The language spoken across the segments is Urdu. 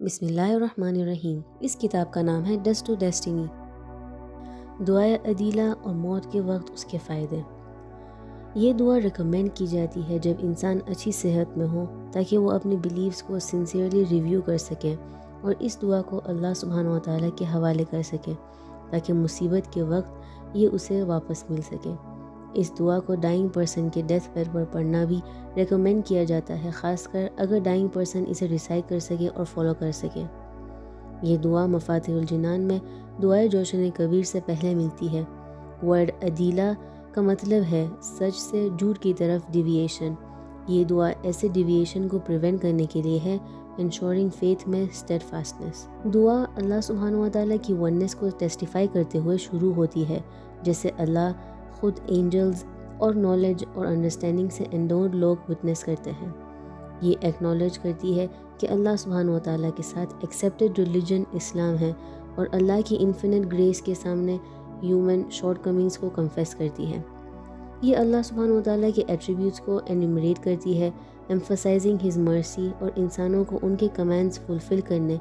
بسم اللہ الرحمن الرحیم۔ اس کتاب کا نام ہے ڈسٹ ٹو ڈیسٹینی، دعائے عدیلہ اور موت کے وقت اس کے فائدے۔ یہ دعا ریکمینڈ کی جاتی ہے جب انسان اچھی صحت میں ہو، تاکہ وہ اپنے بلیفز کو سنسیئرلی ریویو کر سکے اور اس دعا کو اللہ سبحانہ و تعالیٰ کے حوالے کر سکے تاکہ مصیبت کے وقت یہ اسے واپس مل سکے۔ اس دعا کو ڈائنگ پرسن کے ڈیتھ بیڈ پر پڑھنا بھی ریکمینڈ کیا جاتا ہے، خاص کر اگر ڈائنگ پرسن اسے ریسائٹ کر سکے اور فالو کر سکے۔ یہ دعا مفاتیح الجنان میں دعائے جوشن کبیر سے پہلے ملتی ہے۔ ورڈ عدیلہ کا مطلب ہے سچ سے جھوٹ کی طرف ڈیویشن۔ یہ دعا ایسے ڈیویشن کو پریونٹ کرنے کے لیے ہے، انشورنگ فیتھ میں اسٹیڈ فاسٹنس۔ دعا اللہ سبحانہ و تعالیٰ کی وننس کو ٹیسٹیفائی کرتے ہوئے شروع ہوتی ہے، جیسے اللہ خود اینجلز اور نالج اور انڈرسٹینڈنگ سے انڈورڈ لوگ وٹنس کرتے ہیں۔ یہ ایکنالج کرتی ہے کہ اللہ سبحانہ و تعالیٰ کے ساتھ ایکسیپٹڈ ریلیجن اسلام ہے، اور اللہ کی انفینٹ گریس کے سامنے ہیومن شارٹ کمنگز کو کنفیس کرتی ہے۔ یہ اللہ سبحانہ و تعالیٰ کے ایٹریبیوٹس کو انیمریٹ کرتی ہے، ایمفسائزنگ ہز مرسی، اور انسانوں کو ان کے کمانڈز فلفل کرنے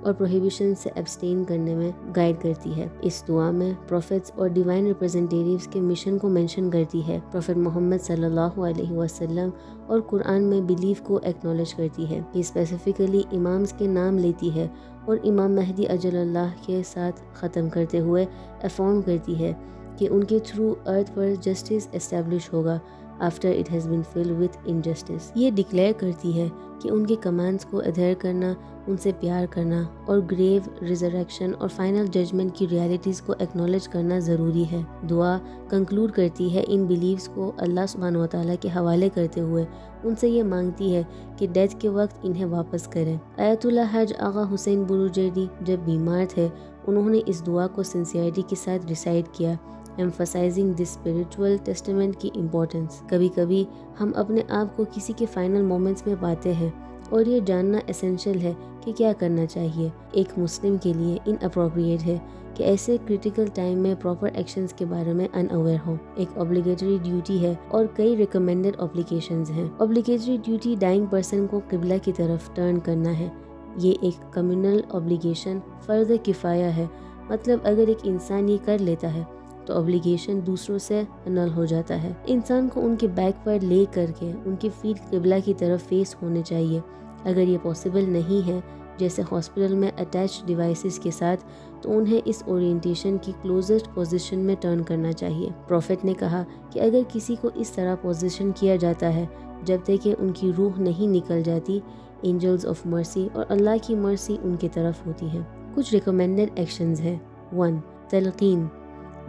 اور پروہیبیشن سے ایبسٹین کرنے میں گائیڈ کرتی ہے۔ اس دعا میں پروفیٹس اور ڈیوائن ریپرزنٹیٹیوز کے مشن کو مینشن کرتی ہے، پروفیٹ محمد صلی اللہ علیہ وسلم اور قرآن میں بیلیف کو ایکنالج کرتی ہے۔ یہ اسپیسیفکلی امامز کے نام لیتی ہے اور امام مہدی اجل اللہ کے ساتھ ختم کرتے ہوئے افرم کرتی ہے کہ ان کے تھرو ارتھ پر جسٹس اسٹیبلش ہوگا after it has been filled with injustice۔ یہ ڈکلیئر کرتی ہے کہ ان کے کمانڈز کو ادھیر کرنا، ان سے پیار کرنا اور گریو ریزریکشن اور فائنل ججمنٹ کی ریالٹیز کو ایکنالج کرنا ضروری ہے۔ دعا کنکلوڈ کرتی ہے ان بیلیفز کو اللہ سبحانہ و تعالیٰ کے حوالے کرتے ہوئے ان سے یہ مانگتی ہے کہ ڈیتھ کے وقت انہیں واپس کریں۔ آیت اللہ حج آغا حسین بروجردی جب بیمار تھے، انہوں نے اس دعا کو سنسیئرٹی کے ساتھ ریسائٹ کیا، ایمفسائزنگ دی اسپریچول ٹیسٹمنٹ کی امپورٹنس۔ کبھی کبھی ہم اپنے آپ کو کسی کے فائنل مومنٹس میں پاتے ہیں، اور یہ جاننا اسینشیل ہے کہ کیا کرنا چاہیے۔ ایک مسلم کے لیے ان اپروپریٹ ہے کہ ایسے کریٹیکل ٹائم میں پراپر ایکشنز کے بارے میں ان اویئر ہو۔ ایک اوبلیگیٹری ڈیوٹی ہے اور کئی ریکمینڈڈ اوبلیگیشنز ہیں۔ اوبلیگیٹری ڈیوٹی ڈائنگ پرسن کو قبلہ کی طرف ٹرن کرنا ہے۔ یہ ایک کمیونل اوبلیگیشن فرض کفایہ ہے، مطلب اگر ایک انسان یہ کر لیتا ہے تو اوبلیگیشن دوسروں سے نل ہو جاتا ہے۔ انسان کو ان کے بیک پر لے کر کے ان کے فیٹ قبلہ کی طرف فیس ہونے چاہیے۔ اگر یہ پاسبل نہیں ہے، جیسے ہاسپٹل میں اٹیچ ڈیوائسز کے ساتھ، تو انہیں اس اورینٹیشن کی کلوزسٹ پوزیشن میں ٹرن کرنا چاہیے۔ پروفیٹ نے کہا کہ اگر کسی کو اس طرح پوزیشن کیا جاتا ہے جب تک کہ ان کی روح نہیں نکل جاتی، اینجلز آف مرسی اور اللہ کی مرسی ان کی طرف ہوتی ہے۔ کچھ ریکمینڈڈ ایکشنز ہیں۔ 1. تلقین۔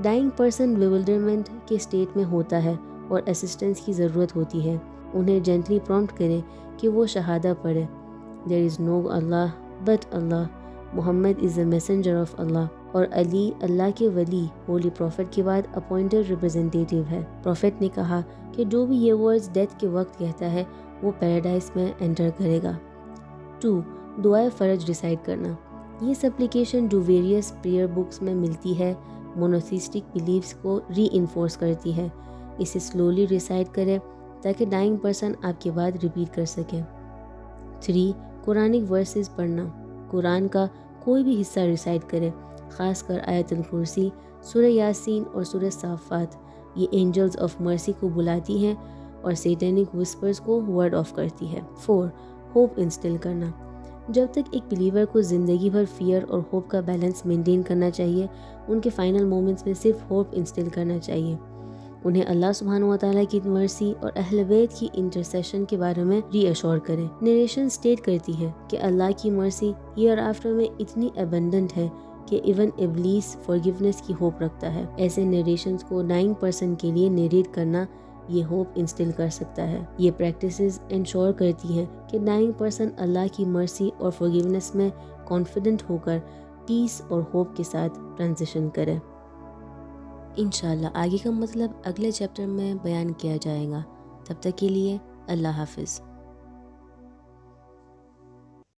ڈائنگ پرسن بیولڈرمنٹ کے اسٹیٹ میں ہوتا ہے اور اسسٹنس کی ضرورت ہوتی ہے۔ انہیں جینٹلی پرومپٹ کریں کہ وہ شہادہ پڑھے، There is no Allah but Allah، Muhammad is the messenger of Allah، اور علی اللہ کے ولی ہولی پروفٹ کے بعد اپوائنٹڈ ریپرزنٹیٹیو ہے۔ پروفٹ نے کہا کہ جو بھی یہ ورڈز ڈیتھ کے وقت کہتا ہے وہ پیراڈائز میں انٹر کرے گا۔ 2. دعائے فرج ریسائٹ کرنا۔ یہ سپلیکیشن جو ویریس پریئر بکس میں ملتی ہے، مونوتھیسٹک بیلیفز کو ری انفورس کرتی ہے۔ اسے سلولی ریسائٹ کرے تاکہ ڈائنگ پرسن آپ کے بعد ریپیٹ کر سکے۔ 3. قرآنک ورسز پڑھنا۔ قرآن کا کوئی بھی حصہ ریسائٹ کرے، خاص کر آیت الکرسی، سورہ یاسین اور سورہ صافات۔ یہ اینجلز آف مرسی کو بلاتی ہیں اور سیٹینک وسپرز کو ورڈ آف کرتی ہے۔ 4. ہوپ انسٹل کرنا۔ جب تک ایک بلیور کو زندگی بھر فیئر اور ہوپ کا بیلنس مینٹین کرنا چاہیے، ان کے فائنل مومنٹس میں صرف ہوپ انسٹل کرنا چاہیے۔ انہیں اللہ سبحانہ و تعالیٰ کی مرسی اور اہل بیت کی انٹرسیشن کے بارے میں ری ایشور کریں۔ نیریشن سٹیٹ کرتی ہے کہ اللہ کی مرسی ہیئر آفٹر میں اتنی ابنڈنٹ ہے کہ ایون ابلیس فارگیونیس کی ہوپ رکھتا ہے۔ ایسے نیریشنز کو ڈائنگ پرسن کے لیے نیریٹ کرنا یہ ہوپ انسٹل کر سکتا ہے۔ یہ پریکٹسز انشور کرتی ہیں کہ ڈائنگ پرسن اللہ کی مرسی اور فارگیونیس میں کانفیڈنٹ ہو کر پیس اور ہوپ کے ساتھ ٹرانزیشن کرے۔ انشاءاللہ آگے کا مطلب اگلے چیپٹر میں بیان کیا جائے گا۔ تب تک کے لیے اللہ حافظ۔